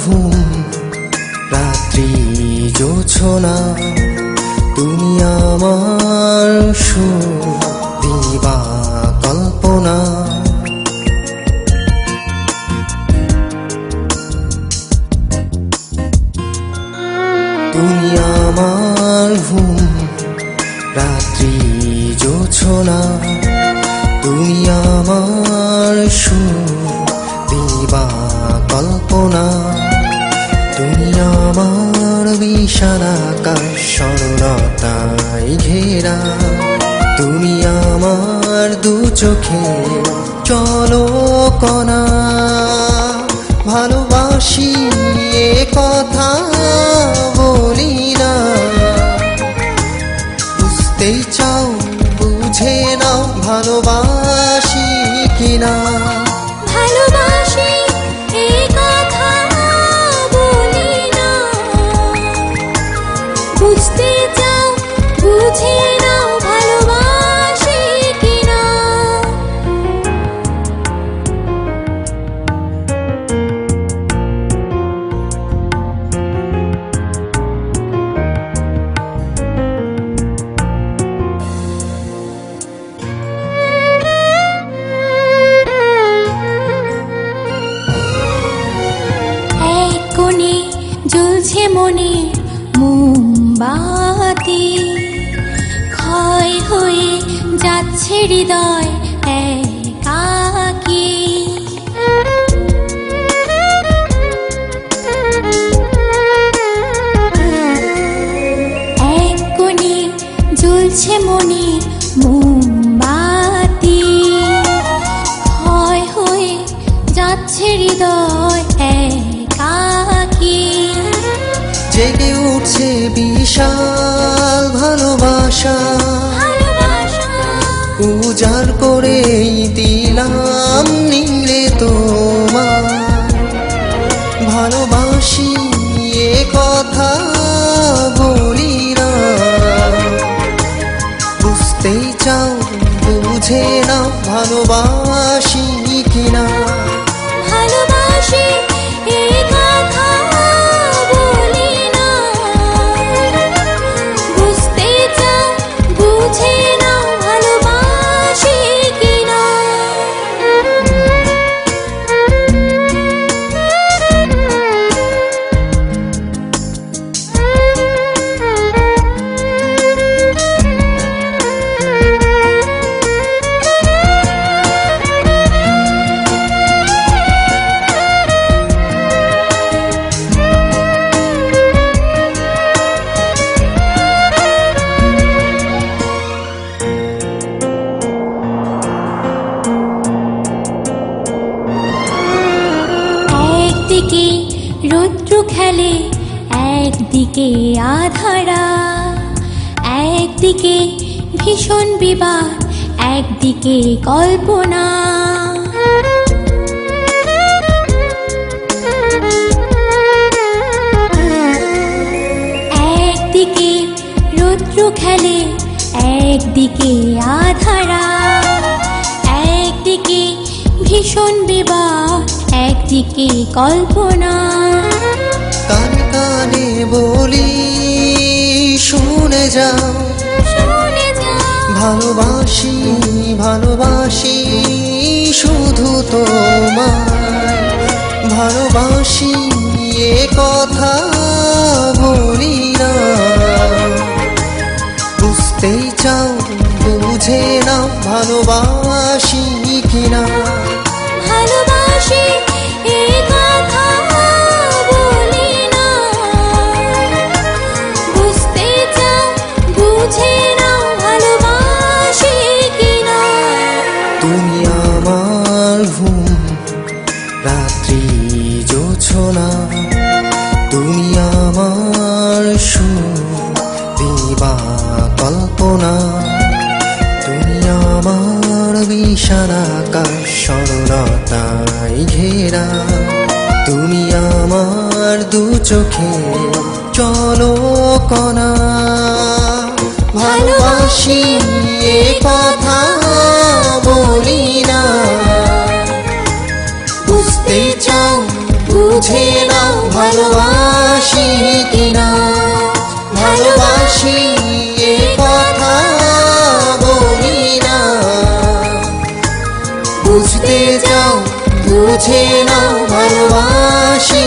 ঘুম রাত্রি জোছনা, তুমি আমার সুখ দিবা কল্পনা। তুমি আমার ঘুম রাত্রি জোছনা, তুমি আমার সুখ দিবা কল্পনা। তুমি আমার বিশাল আকাশ সরলতায় ঘেরা, তুমি আমার দু চোখে চলকনা। ভালোবাসি এ কথা বলি না, বুঝতেই চাও বুঝে নাও ভালোবাসি কিনা। ভালোবাসি এই কথা বলি না, বুঝতে চাও বুঝে নাও ভালোবাসি কিনা। কোণে জ্বলছে মনে মোমবাতি, ক্ষয় হয়ে যাচ্ছে হৃদয় একাকী। এক কোণে জ্বলছে মনে মোমবাতি, ক্ষয় হয়ে যাচ্ছে হৃদয় একাকী। জেগে উঠছে বিশাল ভালোবাসা, উজাড় করে দিলাম নিংড়ে তোমার। ভালোবাসি এ কথা বলি না, বুঝতেই চাও বুঝে না ভালোবাসি কিনা। ভালোবাসি এই কথা বলি না, বুঝতে চাও বুঝে নাও ভালোবাসি কিনা। একদিকে রৌদ্র খেলে একদিকে আধারা, একদিকে ভীষণ বিবাদ একদিকে কল্পনা। একদিকে রৌদ্র খেলে একদিকে আধারা, একদিকে ভীষণ বিবাদ একদিকে কল্পনা। কানে কানে বলি শুনে যাও, ভালোবাসি ভালোবাসি শুধু তোমায়। ভালোবাসি এ কথা বলি না, বুঝতেই চাও বুঝে নাও ভালোবাসি কিনা। ভালোবাসি এই কথা বলি না, বুঝতে চাও বুঝে নাও ভালোবাসি কিনা। তুমি আমার ঘুম রাত্রি জোছনা, তুমি আমার সুখ দিবা কল্পনা। তুমি আমার বিশাল আকাশ সরলতায় ঘেরা, তুমি আমার দু চোখে চলকনা। ভালোবাসি এ কথা বলি না, বুঝতে চাও বুঝে নাও ভালোবাসি কিনা ভালোবাসি এ কথা বলি না বুঝতে চাও বুঝে নাও ভালোবাসি